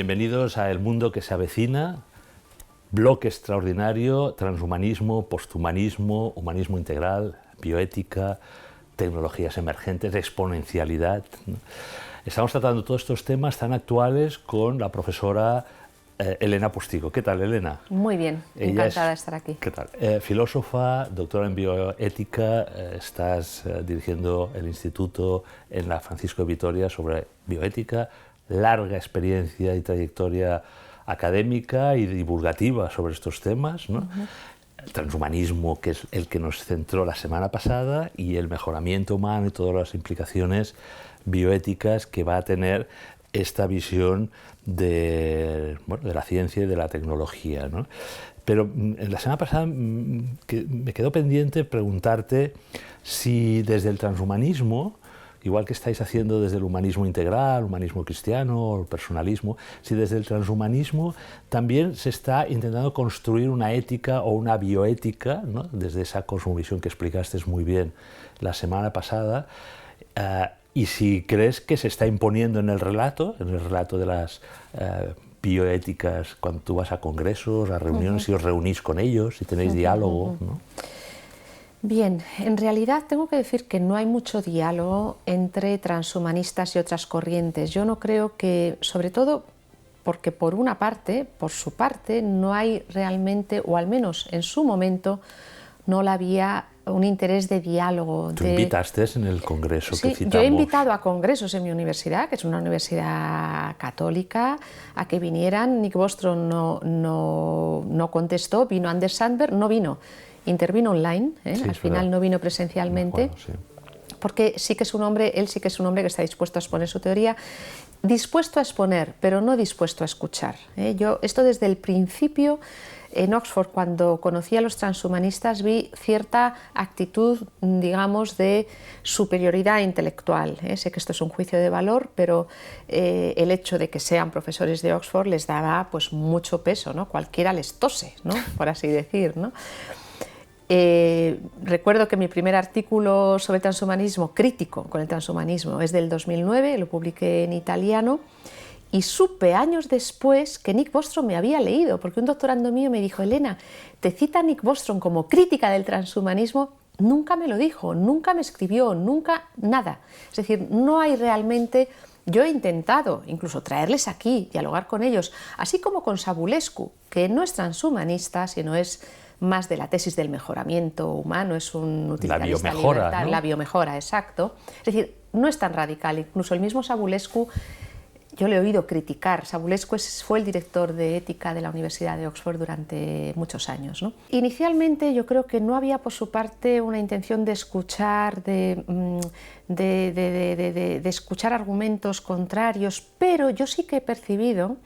Bienvenidos a El Mundo que se avecina, bloque extraordinario, transhumanismo, posthumanismo, humanismo integral, bioética, tecnologías emergentes, exponencialidad, ¿no? Estamos tratando todos estos temas tan actuales con la profesora Elena Postigo. ¿Qué tal, Elena? Muy bien, encantada de estar aquí. ¿Qué tal? Filósofa, doctora en bioética, estás dirigiendo el instituto en la Francisco de Vitoria sobre bioética, larga experiencia y trayectoria académica y divulgativa sobre estos temas, ¿no? El transhumanismo, que es el que nos centró la semana pasada, y el mejoramiento humano y todas las implicaciones bioéticas que va a tener esta visión de la ciencia y de la tecnología, ¿no? Pero la semana pasada me quedó pendiente preguntarte si desde el transhumanismo, igual que estáis haciendo desde el humanismo integral, humanismo cristiano, el personalismo, si desde el transhumanismo también se está intentando construir una ética o una bioética, ¿no? Desde esa cosmovisión que explicaste muy bien la semana pasada, y si crees que se está imponiendo en el relato de las bioéticas, cuando tú vas a congresos, a reuniones, y os reunís con ellos, y tenéis diálogo, ¿no? Bien, en realidad tengo que decir que no hay mucho diálogo entre transhumanistas y otras corrientes. Yo no creo que, sobre todo porque por una parte, por su parte, no hay realmente, o al menos en su momento, no la había un interés de diálogo. Tú invitaste en el congreso que citamos. Yo he invitado a congresos en mi universidad, que es una universidad católica, a que vinieran. Nick Bostrom no contestó, vino Anders Sandberg, no vino. Intervino online, al final no vino presencialmente, porque sí que es un hombre, él sí que es un hombre que está dispuesto a exponer su teoría, dispuesto a exponer, pero no dispuesto a escuchar. Yo esto desde el principio en Oxford, cuando conocí a los transhumanistas, vi cierta actitud, digamos, de superioridad intelectual. Sé que esto es un juicio de valor, pero el hecho de que sean profesores de Oxford les daba pues mucho peso, ¿no? Cualquiera les tose, ¿no? Por así decir, ¿no? Recuerdo que mi primer artículo sobre transhumanismo, crítico con el transhumanismo, es del 2009, lo publiqué en italiano, y supe años después que Nick Bostrom me había leído, porque un doctorando mío me dijo: Elena, te cita Nick Bostrom como crítica del transhumanismo. Nunca me lo dijo, nunca me escribió, nunca nada. Es decir, no hay realmente... Yo he intentado incluso traerles aquí, dialogar con ellos, así como con Savulescu, que no es transhumanista, sino es más de la tesis del mejoramiento humano, es un utilitarista libertario, ¿no? La biomejora, exacto. Es decir, no es tan radical. Incluso el mismo Savulescu, yo le he oído criticar. Savulescu fue el director de ética de la Universidad de Oxford durante muchos años, ¿no? Inicialmente yo creo que no había por su parte una intención de escuchar, de escuchar argumentos contrarios, pero yo sí que he percibido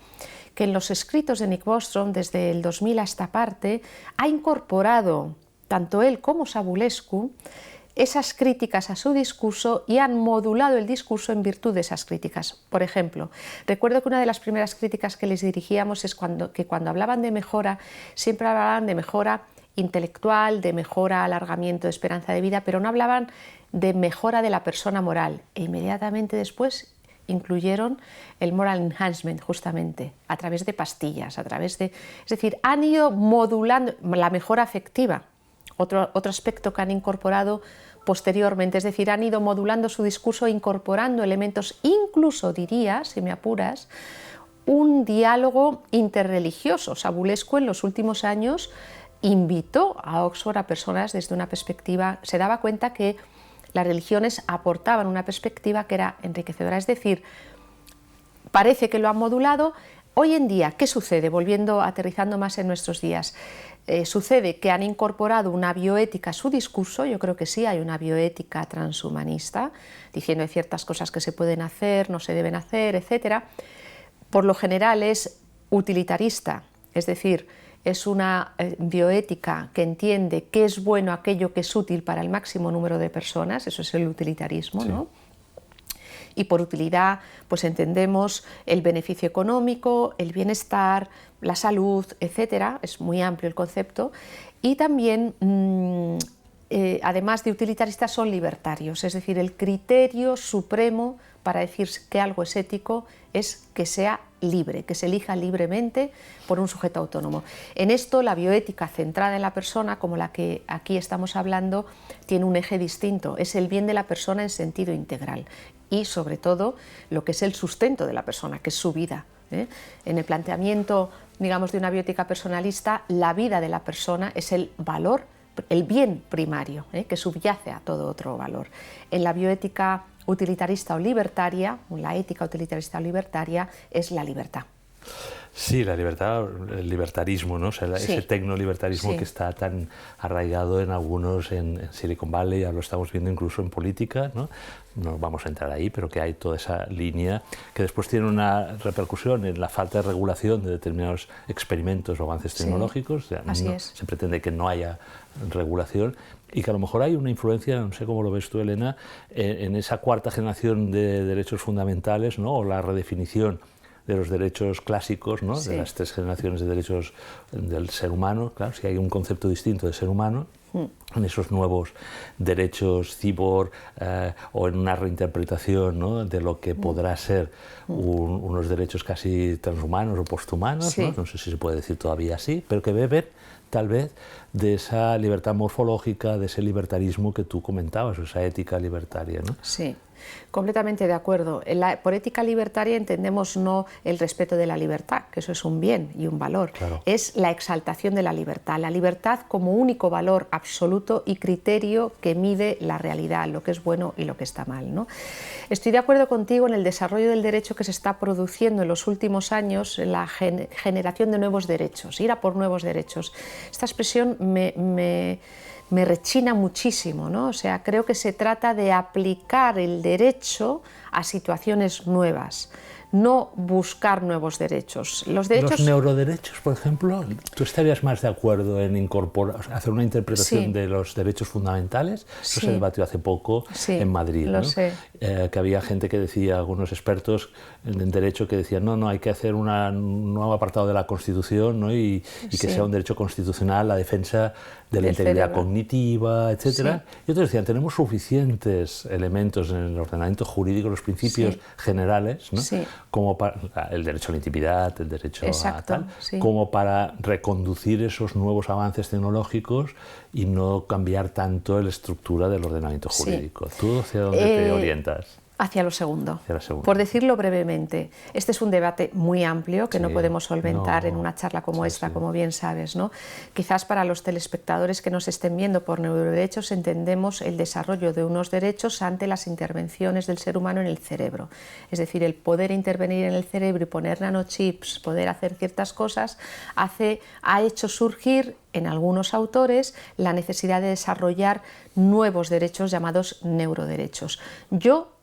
que en los escritos de Nick Bostrom, desde el 2000 a esta parte, ha incorporado, tanto él como Savulescu, esas críticas a su discurso y han modulado el discurso en virtud de esas críticas. Por ejemplo, recuerdo que una de las primeras críticas que les dirigíamos es que cuando hablaban de mejora, siempre hablaban de mejora intelectual, de mejora, alargamiento de esperanza de vida, pero no hablaban de mejora de la persona moral. E inmediatamente después incluyeron el moral enhancement, justamente, a través de pastillas, es decir, han ido modulando la mejora afectiva, otro aspecto que han incorporado posteriormente, es decir, han ido modulando su discurso, incorporando elementos, incluso diría, si me apuras, un diálogo interreligioso. Savulescu en los últimos años invitó a Oxford a personas desde una perspectiva, se daba cuenta que las religiones aportaban una perspectiva que era enriquecedora, es decir, parece que lo han modulado. Hoy en día, ¿qué sucede? Volviendo, aterrizando más en nuestros días, sucede que han incorporado una bioética a su discurso. Yo creo que sí hay una bioética transhumanista, diciendo de ciertas cosas que se pueden hacer, no se deben hacer, etc. Por lo general es utilitarista, es decir, es una bioética que entiende qué es bueno aquello que es útil para el máximo número de personas, eso es el utilitarismo, sí, ¿no? Y por utilidad pues entendemos el beneficio económico, el bienestar, la salud, etcétera. Es muy amplio el concepto. Y también, además de utilitaristas, son libertarios, es decir, el criterio supremo para decir que algo es ético es que sea libre, que se elija libremente por un sujeto autónomo. En esto la bioética centrada en la persona, como la que aquí estamos hablando, tiene un eje distinto, es el bien de la persona en sentido integral y sobre todo lo que es el sustento de la persona, que es su vida. En el planteamiento, digamos, de una bioética personalista, la vida de la persona es el valor, el bien primario, que subyace a todo otro valor. En la bioética utilitarista o libertaria, la ética utilitarista o libertaria, es la libertad. Sí, la libertad, el libertarismo, ¿no? O sea, ese tecnolibertarismo que está tan arraigado en algunos en Silicon Valley, ya lo estamos viendo incluso en política, ¿no? No vamos a entrar ahí, pero que hay toda esa línea que después tiene una repercusión en la falta de regulación de determinados experimentos o avances tecnológicos. O sea, se pretende que no haya regulación y que a lo mejor hay una influencia, no sé cómo lo ves tú, Elena, en esa cuarta generación de derechos fundamentales, ¿no? O la redefinición de los derechos clásicos, ¿no? De las 3 generaciones de derechos del ser humano. Claro, si hay un concepto distinto de ser humano, en esos nuevos derechos cyborg o en una reinterpretación, ¿no? De lo que podrá ser unos derechos casi transhumanos o posthumanos, ¿no? No sé si se puede decir todavía así, pero que beben tal vez de esa libertad morfológica, de ese libertarismo que tú comentabas, o esa ética libertaria, ¿no? Sí. Completamente de acuerdo. Por ética libertaria entendemos no el respeto de la libertad, que eso es un bien y un valor, es la exaltación de la libertad como único valor absoluto y criterio que mide la realidad, lo que es bueno y lo que está mal, ¿no? Estoy de acuerdo contigo en el desarrollo del derecho que se está produciendo en los últimos años, en la generación de nuevos derechos, ir a por nuevos derechos. Esta expresión me rechina muchísimo, ¿no? O sea, creo que se trata de aplicar el derecho a situaciones nuevas, no buscar nuevos derechos. Los neuroderechos, por ejemplo, ¿tú estarías más de acuerdo en incorporar, hacer una interpretación de los derechos fundamentales? Eso se debatió hace poco en Madrid, ¿no? Que había gente que decía, algunos expertos en derecho que decían, no, hay que hacer un nuevo apartado de la Constitución, ¿no? y que sea un derecho constitucional la defensa de la integridad cognitiva, etcétera. Y otros decían, tenemos suficientes elementos en el ordenamiento jurídico, los principios generales, ¿no? Como para el derecho a la intimidad, el derecho a tal, como para reconducir esos nuevos avances tecnológicos y no cambiar tanto la estructura del ordenamiento jurídico. ¿Tú hacia dónde te orientas? Hacia lo segundo. Por decirlo brevemente, este es un debate muy amplio que no podemos solventar en una charla como esta, como bien sabes, ¿no? Quizás para los telespectadores que nos estén viendo por neuroderechos entendemos el desarrollo de unos derechos ante las intervenciones del ser humano en el cerebro. Es decir, el poder intervenir en el cerebro y poner nanochips, poder hacer ciertas cosas, ha hecho surgir en algunos autores la necesidad de desarrollar nuevos derechos llamados neuroderechos. Yo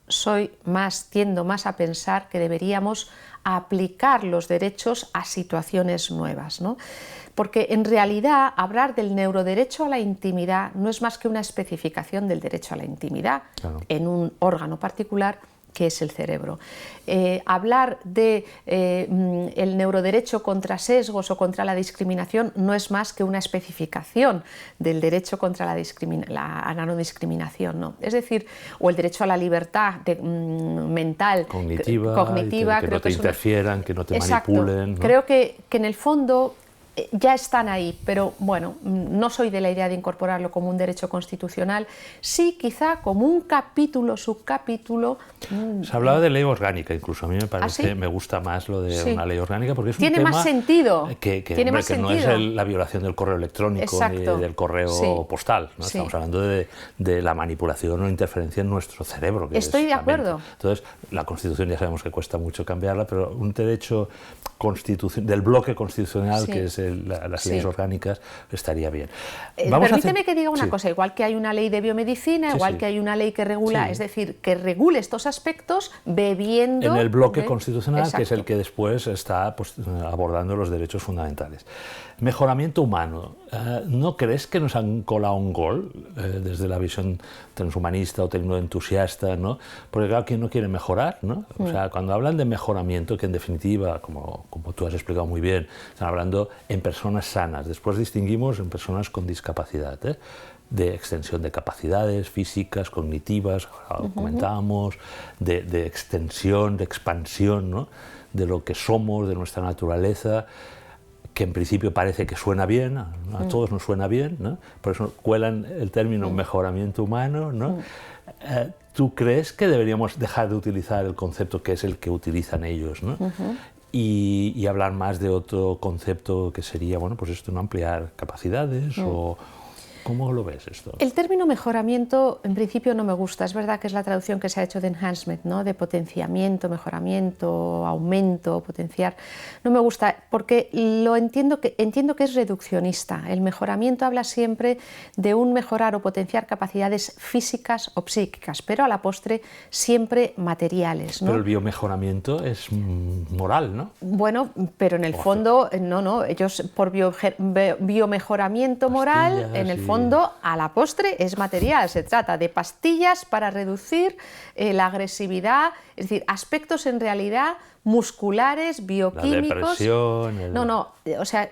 tiendo más a pensar que deberíamos aplicar los derechos a situaciones nuevas, ¿no? Porque en realidad hablar del neuroderecho a la intimidad no es más que una especificación del derecho a la intimidad en un órgano particular que es el cerebro. Hablar de el neuroderecho contra sesgos o contra la discriminación no es más que una especificación del derecho contra la nanodiscriminación, ¿no? Es decir, o el derecho a la libertad mental, cognitiva, que no te interfieran, que no te manipulen, ¿no? Creo que en el fondo ya están ahí, pero bueno, no soy de la idea de incorporarlo como un derecho constitucional, sí quizá como un capítulo, subcapítulo. Se hablaba de ley orgánica, incluso a mí me parece, me gusta más lo de una ley orgánica porque es un tema más sentido. Que no es la violación del correo electrónico ni del correo postal, ¿no? Estamos hablando de la manipulación o interferencia en nuestro cerebro. Estoy de acuerdo. Entonces, la Constitución ya sabemos que cuesta mucho cambiarla, pero un derecho del bloque constitucional que es las leyes orgánicas estaría bien. Permíteme que diga una cosa, igual que hay una ley de biomedicina, igual que hay una ley que regula, es decir, que regule estos aspectos bebiendo... En el bloque constitucional, que es el que después está abordando los derechos fundamentales. Mejoramiento humano. ¿No crees que nos han colado un gol desde la visión transhumanista o tecnoentusiasta, ¿no? Porque claro, ¿quién no quiere mejorar, ¿no? O sea, cuando hablan de mejoramiento, que en definitiva, como tú has explicado muy bien, están hablando en personas sanas. Después distinguimos en personas con discapacidad, de extensión de capacidades físicas, cognitivas, ahora comentábamos, de extensión, de expansión, ¿no? De lo que somos, de nuestra naturaleza, que en principio parece que suena bien, a todos nos suena bien, ¿no? Por eso cuelan el término mejoramiento humano, ¿no? ¿Tú crees que deberíamos dejar de utilizar el concepto que es el que utilizan ellos, ¿no? Y hablar más de otro concepto que sería, bueno, pues esto, no ampliar capacidades o... ¿Cómo lo ves esto? El término mejoramiento en principio no me gusta. Es verdad que es la traducción que se ha hecho de enhancement, ¿no? De potenciamiento, mejoramiento, aumento, potenciar. No me gusta porque entiendo que es reduccionista. El mejoramiento habla siempre de un mejorar o potenciar capacidades físicas o psíquicas, pero a la postre siempre materiales, ¿no? Pero el biomejoramiento es moral, ¿no? Bueno, pero en el fondo, no, ellos por biomejoramiento moral, en el fondo, a la postre es material. Se trata de pastillas para reducir la agresividad, es decir, aspectos en realidad musculares, bioquímicos. La depresión, No, o sea,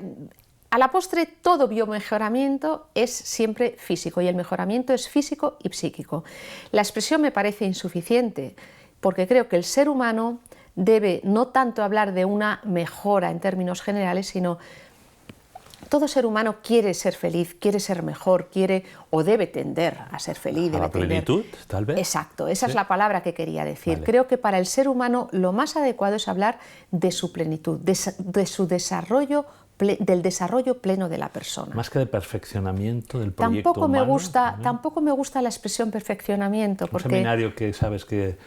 a la postre todo biomejoramiento es siempre físico y el mejoramiento es físico y psíquico. La expresión me parece insuficiente porque creo que el ser humano debe no tanto hablar de una mejora en términos generales, sino todo ser humano quiere ser feliz, quiere ser mejor, quiere o debe tender a ser feliz. ¿A la plenitud, tal vez? Exacto, esa es la palabra que quería decir. Vale. Creo que para el ser humano lo más adecuado es hablar de su plenitud, de su desarrollo, del desarrollo pleno de la persona. Más que de perfeccionamiento del proyecto humano. Tampoco me gusta la expresión perfeccionamiento. Un seminario que sabes que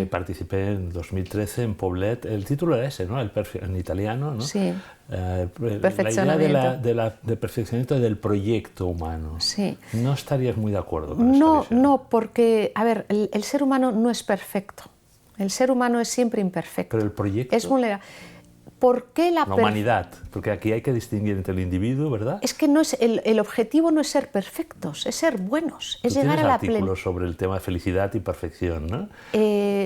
participé en 2013 en Poblet, el título era ese, ¿no? En italiano, ¿no? Sí. La idea de perfeccionamiento del proyecto humano. Sí. ¿No estarías muy de acuerdo con esa visión? No, porque, a ver, el ser humano no es perfecto. El ser humano es siempre imperfecto. Pero el proyecto... Es vulnerable. ¿Por qué la humanidad? Porque aquí hay que distinguir entre el individuo, ¿verdad? Es que no es, el objetivo no es ser perfectos, es ser buenos, es llegar a la plenitud. Tienes artículos sobre el tema de felicidad y perfección, ¿no?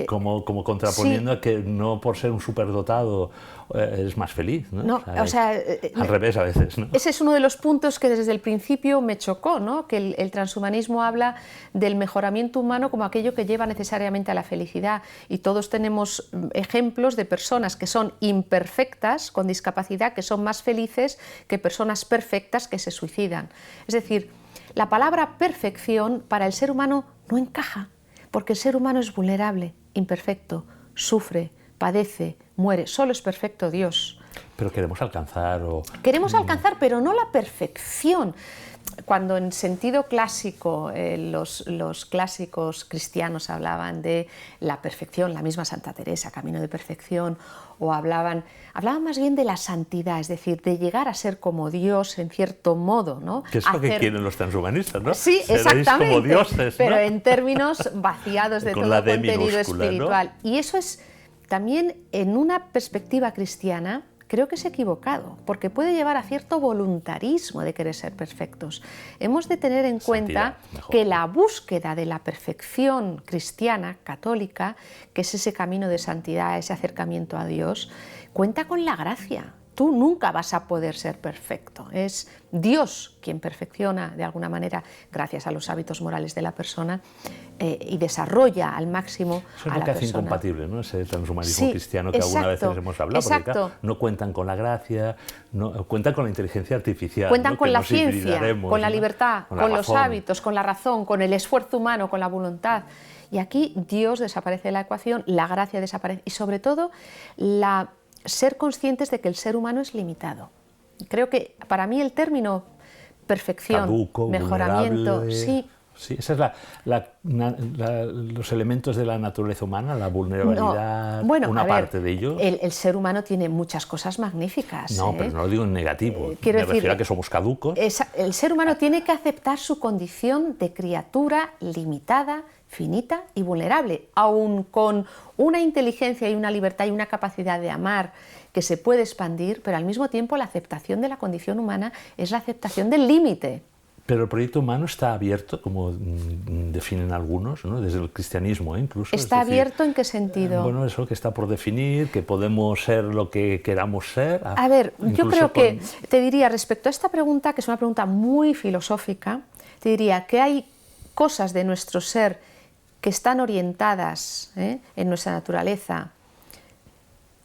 Como contraponiendo a que no por ser un superdotado eres más feliz, ¿no? No, al revés a veces, ¿no? Ese es uno de los puntos que desde el principio me chocó, ¿no? Que el transhumanismo habla del mejoramiento humano como aquello que lleva necesariamente a la felicidad, y todos tenemos ejemplos de personas que son imperfectas, con discapacidad, que son más felices que personas perfectas que se suicidan. Es decir, la palabra perfección para el ser humano no encaja, porque el ser humano es vulnerable, imperfecto, sufre, padece, muere. Solo es perfecto Dios. Pero queremos alcanzar Queremos alcanzar, pero no la perfección. Cuando en sentido clásico los clásicos cristianos hablaban de la perfección, la misma Santa Teresa, camino de perfección, o hablaban más bien de la santidad, es decir, de llegar a ser como Dios en cierto modo, ¿no? Que es lo que quieren los transhumanistas, ¿no? Sí, seréis exactamente, como dioses, ¿no? Pero en términos vaciados de todo contenido espiritual. ¿No? Y eso es también, en una perspectiva cristiana, creo que es equivocado, porque puede llevar a cierto voluntarismo de querer ser perfectos. Hemos de tener en cuenta que la búsqueda de la perfección cristiana, católica, que es ese camino de santidad, ese acercamiento a Dios, cuenta con la gracia. Tú nunca vas a poder ser perfecto. Es Dios quien perfecciona de alguna manera, gracias a los hábitos morales de la persona, y desarrolla al máximo a la persona. Eso es lo que hace incompatible, ¿no? Ese transhumanismo cristiano que alguna vez hemos hablado, porque claro, no cuentan con la gracia, no, cuentan con la inteligencia artificial. Cuentan ¿no? con que la ciencia, con la libertad, con los hábitos, con la razón, con el esfuerzo humano, con la voluntad. Y aquí Dios desaparece de la ecuación, la gracia desaparece, y sobre todo ser conscientes de que el ser humano es limitado. Creo que para mí el término perfección, caduco, mejoramiento, sí, esa es los elementos de la naturaleza humana, la vulnerabilidad, parte de ello. El ser humano tiene muchas cosas magníficas. No, pero no lo digo en negativo. Me refiero a que somos caducos. El ser humano tiene que aceptar su condición de criatura limitada, finita y vulnerable, aun con una inteligencia y una libertad y una capacidad de amar que se puede expandir, pero al mismo tiempo la aceptación de la condición humana es la aceptación del límite. Pero el proyecto humano está abierto, como definen algunos, ¿no? Desde el cristianismo, incluso. ¿Está abierto en qué sentido? Bueno, eso que está por definir, que podemos ser lo que queramos ser. A ver, yo creo que, te diría, respecto a esta pregunta, que es una pregunta muy filosófica, te diría que hay cosas de nuestro ser que están orientadas en nuestra naturaleza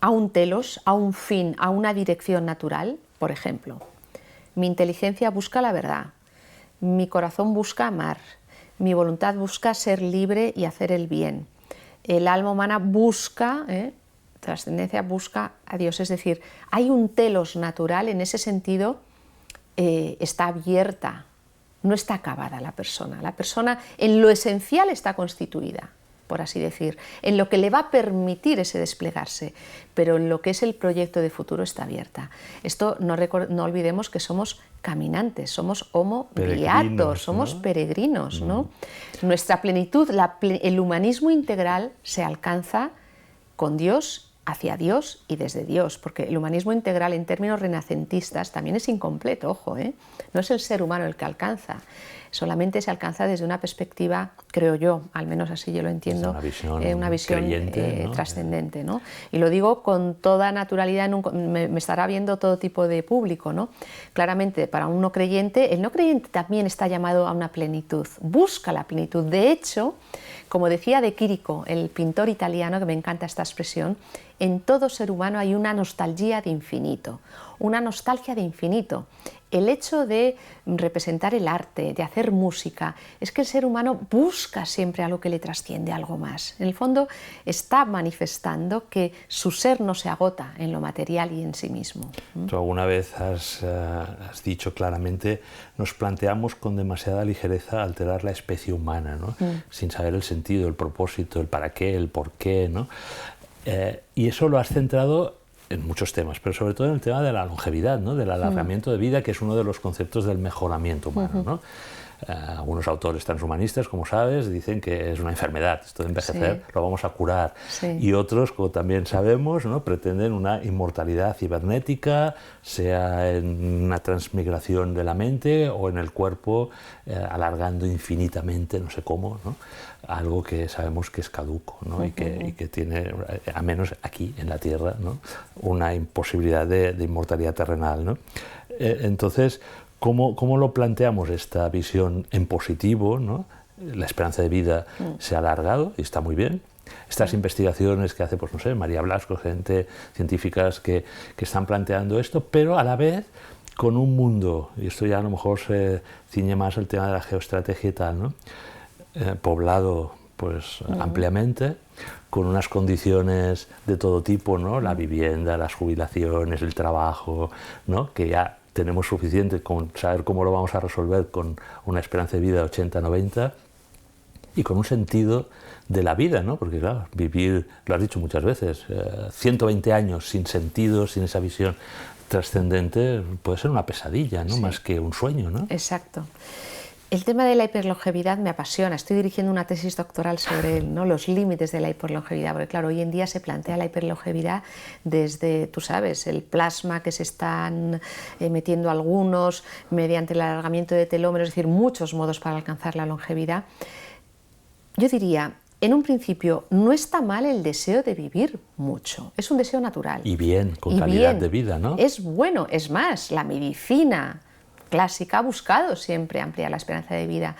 a un telos, a un fin, a una dirección natural. Por ejemplo, mi inteligencia busca la verdad. Mi corazón busca amar, mi voluntad busca ser libre y hacer el bien. El alma humana busca, trascendencia, busca a Dios. Es decir, hay un telos natural, en ese sentido está abierta, no está acabada la persona. La persona en lo esencial está constituida, por así decir, en lo que le va a permitir ese desplegarse, pero en lo que es el proyecto de futuro está abierta. Esto no olvidemos que somos caminantes, somos homo viator, somos peregrinos, ¿no? Nuestra plenitud, el humanismo integral se alcanza con Dios, hacia Dios y desde Dios, porque el humanismo integral en términos renacentistas también es incompleto, ojo, no es el ser humano el que alcanza, solamente se alcanza desde una perspectiva, creo yo, al menos así yo lo entiendo, una visión creyente, ¿no? Trascendente, ¿no? Y lo digo con toda naturalidad, me estará viendo todo tipo de público, ¿no? Claramente, para un no creyente, el no creyente también está llamado a una plenitud, busca la plenitud. De hecho, como decía De Chirico, el pintor italiano, que me encanta esta expresión, en todo ser humano hay una nostalgia de infinito, una nostalgia de infinito. El hecho de representar el arte, de hacer música, es que el ser humano busca siempre algo que le trasciende, algo más. En el fondo está manifestando que su ser no se agota en lo material y en sí mismo. Tú alguna vez has dicho claramente, nos planteamos con demasiada ligereza alterar la especie humana, ¿no? Sin saber el sentido, el propósito, el para qué, el por qué, ¿no? Y eso lo has centrado en muchos temas, pero sobre todo en el tema de la longevidad, ¿no? Del alargamiento de vida, que es uno de los conceptos del mejoramiento humano, ¿no? Algunos autores transhumanistas, como sabes, dicen que es una enfermedad, esto de envejecer lo vamos a curar. Y otros, como también sabemos, ¿no? Pretenden una inmortalidad cibernética, sea en una transmigración de la mente o en el cuerpo, alargando infinitamente, no sé cómo, ¿no? Algo que sabemos que es caduco, ¿no? y que tiene, a menos aquí en la Tierra, ¿no? Una imposibilidad de inmortalidad terrenal, ¿no? Entonces, ¿cómo lo planteamos esta visión en positivo, ¿no? La esperanza de vida se ha alargado y está muy bien. Estas investigaciones que hace, pues no sé, María Blasco, gente, científicas que están planteando esto, pero a la vez con un mundo, y esto ya a lo mejor se ciñe más al tema de la geoestrategia y tal, ¿no? Poblado pues ampliamente, con unas condiciones de todo tipo, ¿no? La vivienda, las jubilaciones, el trabajo, ¿no? Que ya tenemos suficiente con saber cómo lo vamos a resolver con una esperanza de vida de 80, 90 y con un sentido de la vida, ¿no? Porque claro, vivir, lo has dicho muchas veces, 120 años sin sentido, sin esa visión trascendente, puede ser una pesadilla, ¿no? Más que un sueño, ¿no? Exacto. El tema de la hiperlongevidad me apasiona. Estoy dirigiendo una tesis doctoral sobre él, ¿no? Los límites de la hiperlongevidad, porque claro, hoy en día se plantea la hiperlongevidad desde, tú sabes, el plasma que se están metiendo algunos mediante el alargamiento de telómeros, es decir, muchos modos para alcanzar la longevidad. Yo diría, en un principio, no está mal el deseo de vivir mucho, es un deseo natural. Y bien, con calidad de vida, ¿no? Es bueno, es más, la medicina clásica ha buscado siempre ampliar la esperanza de vida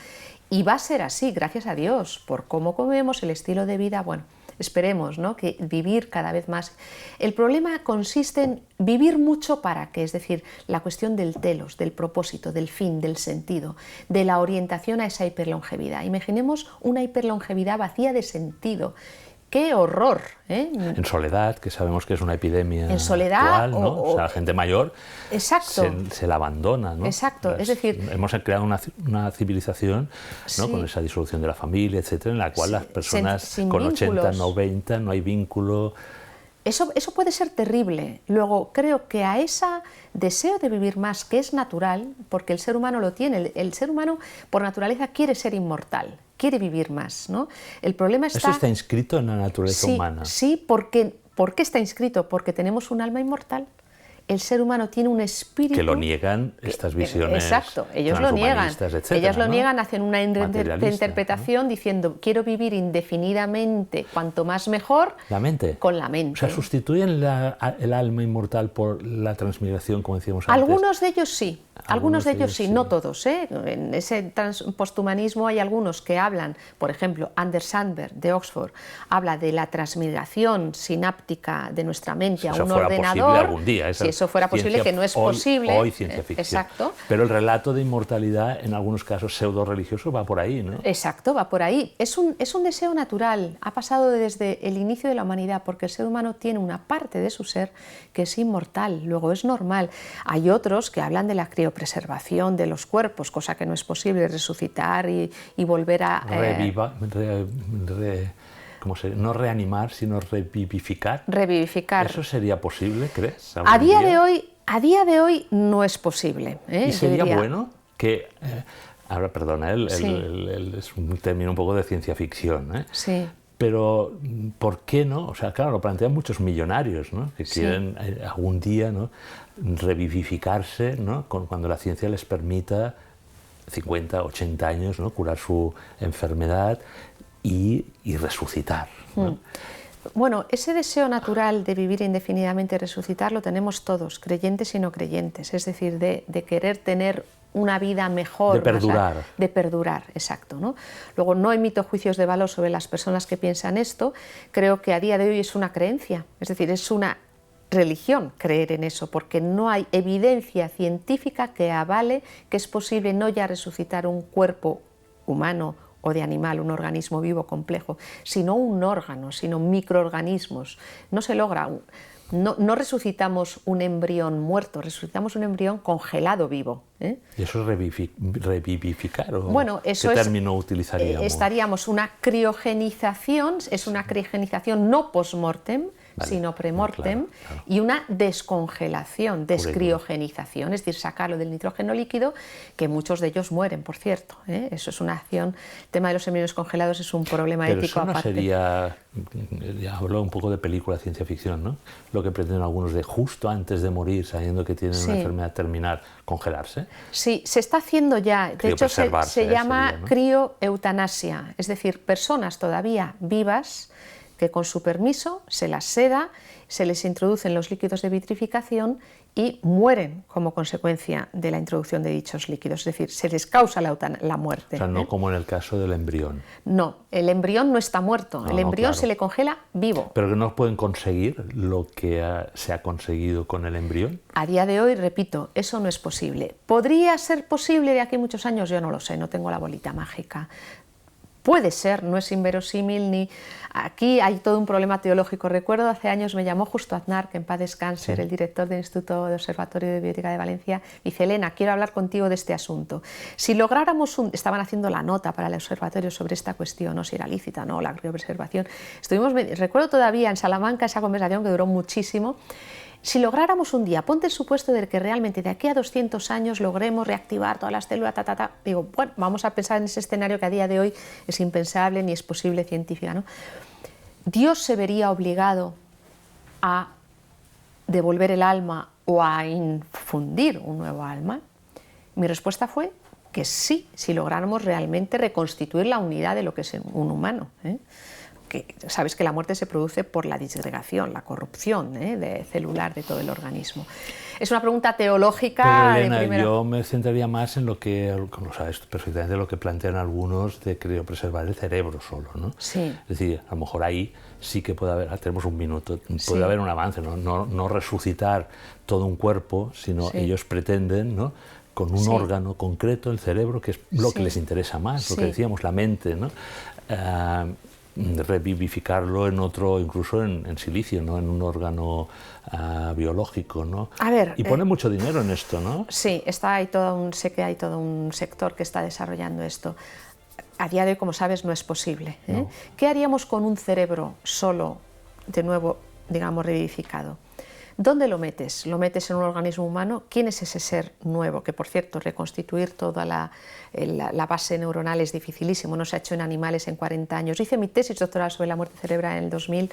y va a ser así, gracias a Dios, por cómo comemos, el estilo de vida, bueno, esperemos, ¿no? Que vivir cada vez más. El problema consiste en vivir mucho para qué, es decir, la cuestión del telos, del propósito, del fin, del sentido, de la orientación a esa hiperlongevidad. Imaginemos una hiperlongevidad vacía de sentido. ¡Qué horror! En soledad, que sabemos que es una epidemia en soledad, actual, ¿no? O sea, la gente mayor se la abandona, ¿no? Exacto, es decir... Hemos creado una civilización, ¿no? Con esa disolución de la familia, etcétera, en la cual las personas sin con vínculos. 80, 90, no hay vínculo... Eso puede ser terrible. Luego, creo que a ese deseo de vivir más, que es natural, porque el ser humano lo tiene, el ser humano por naturaleza quiere ser inmortal, quiere vivir más, ¿no? El problema está... Eso está inscrito en la naturaleza humana. Sí, porque ¿Por qué está inscrito? Porque tenemos un alma inmortal. El ser humano tiene un espíritu... Que lo niegan estas visiones. Exacto, ellos lo niegan. Etcétera, ellas lo ¿no? niegan, hacen una interpretación, ¿no? Diciendo, quiero vivir indefinidamente, cuanto más mejor, la mente. Con la mente. O sea, ¿sustituyen el alma inmortal por la transmigración, como decíamos antes? Algunos de ellos sí. Algunos de ellos sí, no todos. En ese posthumanismo hay algunos que hablan, por ejemplo, Anders Sandberg de Oxford, habla de la transmigración sináptica de nuestra mente a un ordenador. Algún día, si eso fuera posible, que no es posible. Hoy ciencia ficción. Exacto. Pero el relato de inmortalidad, en algunos casos pseudo-religioso, va por ahí, ¿no? Exacto, va por ahí. Es un deseo natural, ha pasado desde el inicio de la humanidad, porque el ser humano tiene una parte de su ser que es inmortal, luego es normal. Hay otros que hablan de la criopreservación de los cuerpos, cosa que no es posible, resucitar y volver a... no reanimar, sino revivificar. Revivificar. ¿Eso sería posible, crees? A día de hoy no es posible. ¿Y sería bueno que... ahora, perdona, es un término un poco de ciencia ficción, Sí. Pero, ¿por qué no? O sea, claro, lo plantean muchos millonarios, ¿no? Que quieren algún día, ¿no?, revivificarse, ¿no?, cuando la ciencia les permita 50, 80 años, ¿no?, curar su enfermedad y resucitar, ¿no? Bueno, ese deseo natural de vivir indefinidamente y resucitar lo tenemos todos, creyentes y no creyentes, es decir, de querer tener una vida mejor. De perdurar. De perdurar, exacto, ¿no? Luego, no emito juicios de valor sobre las personas que piensan esto, creo que a día de hoy es una creencia, es decir, es una religión creer en eso, porque no hay evidencia científica que avale que es posible no ya resucitar un cuerpo humano o de animal, un organismo vivo complejo, sino un órgano, sino microorganismos. No se logra, no resucitamos un embrión muerto, resucitamos un embrión congelado vivo. ¿Y eso es revivificar? ¿O bueno, eso qué término utilizaríamos? Estaríamos una criogenización, es una criogenización no post-mortem, sino pre-mortem, claro. Y una descongelación, descriogenización, es decir, sacarlo del nitrógeno líquido, que muchos de ellos mueren, por cierto. Eso es una acción, el tema de los embriones congelados es un problema ético aparte. Pero eso no sería, ya hablo un poco de película ciencia ficción, ¿no? Lo que pretenden algunos de justo antes de morir, sabiendo que tienen una enfermedad terminal, congelarse. Sí, se está haciendo ya, de hecho se llama crioeutanasia, es decir, personas todavía vivas que con su permiso se las seda, se les introducen los líquidos de vitrificación y mueren como consecuencia de la introducción de dichos líquidos, es decir, se les causa la muerte. O sea, no como en el caso del embrión. No, el embrión no está muerto, el embrión se le congela vivo. ¿Pero que no pueden conseguir lo que se ha conseguido con el embrión? A día de hoy, repito, eso no es posible. ¿Podría ser posible de aquí a muchos años? Yo no lo sé, no tengo la bolita mágica. Puede ser, no es inverosímil ni... Aquí hay todo un problema teológico. Recuerdo hace años me llamó Justo Aznar, que en paz descanse, el director del Instituto de Observatorio de Bioética de Valencia, dice: Elena, quiero hablar contigo de este asunto. Si lográramos estaban haciendo la nota para el observatorio sobre esta cuestión, ¿no?, si era lícita o no la criopreservación. Recuerdo todavía en Salamanca esa conversación que duró muchísimo. Si lográramos un día, ponte el supuesto de que realmente de aquí a 200 años logremos reactivar todas las células, digo, bueno, vamos a pensar en ese escenario que a día de hoy es impensable ni es posible científica, ¿no? ¿Dios se vería obligado a devolver el alma o a infundir un nuevo alma? Mi respuesta fue que sí, si lográramos realmente reconstituir la unidad de lo que es un humano, Que sabes que la muerte se produce por la disgregación, la corrupción celular de todo el organismo. Es una pregunta teológica. Pero, Elena, yo me centraría más en lo que, como sabes perfectamente, lo que plantean algunos de criopreservar el cerebro solo, ¿no? Sí. Es decir, a lo mejor ahí sí que puede haber, tenemos un minuto, puede haber un avance, no resucitar todo un cuerpo, sino ellos pretenden, ¿no?, con un órgano concreto, el cerebro, que es lo que les interesa más, lo que decíamos, la mente, ¿no?, revivificarlo en otro, incluso en silicio, ¿no?, en un órgano biológico, ¿no? A ver, y pone mucho dinero en esto, ¿no? Sí, sé que hay todo un sector que está desarrollando esto. A día de hoy, como sabes, no es posible. ¿Qué haríamos con un cerebro solo, de nuevo, digamos, revivificado? ¿Dónde lo metes? ¿Lo metes en un organismo humano? ¿Quién es ese ser nuevo? Que, por cierto, reconstituir toda la base neuronal es dificilísimo, no se ha hecho en animales en 40 años. Hice mi tesis doctoral sobre la muerte cerebral en el 2000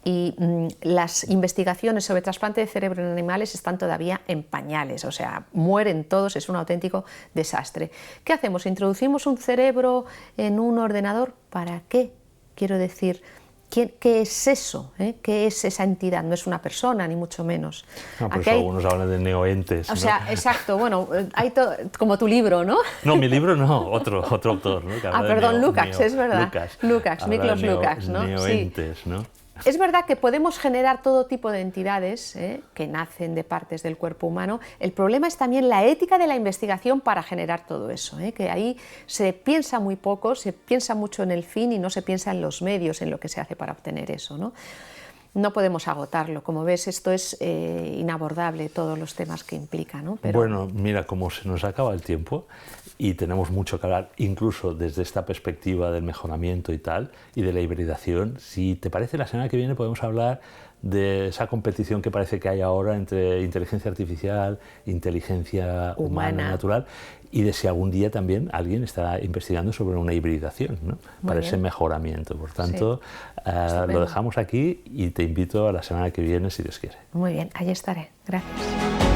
y las investigaciones sobre trasplante de cerebro en animales están todavía en pañales, o sea, mueren todos, es un auténtico desastre. ¿Qué hacemos? ¿Introducimos un cerebro en un ordenador? ¿Para qué? Quiero decir, ¿qué es eso? ¿Qué es esa entidad? No es una persona, ni mucho menos. No, por eso algunos hablan de neoentes. O sea, exacto, bueno, hay como tu libro, ¿no? No, mi libro no, otro autor, ¿no? Perdón, Lukács, es verdad. Lukács, Miklos Lukács, ¿no? Neoentes, sí. ¿No? Es verdad que podemos generar todo tipo de entidades que nacen de partes del cuerpo humano. El problema es también la ética de la investigación para generar todo eso, que ahí se piensa muy poco, se piensa mucho en el fin y no se piensa en los medios, en lo que se hace para obtener eso, ¿no? No podemos agotarlo. Como ves, esto es inabordable, todos los temas que implica, ¿no? Pero... Bueno, mira, como se nos acaba el tiempo y tenemos mucho que hablar, incluso desde esta perspectiva del mejoramiento y tal, y de la hibridación, si te parece, la semana que viene podemos hablar de esa competición que parece que hay ahora entre inteligencia artificial, inteligencia humana natural, y de si algún día también alguien está investigando sobre una hibridación, ¿no? Para ese mejoramiento. Por tanto, sí. Lo dejamos aquí y te invito a la semana que viene, si Dios quiere. Muy bien, ahí estaré. Gracias.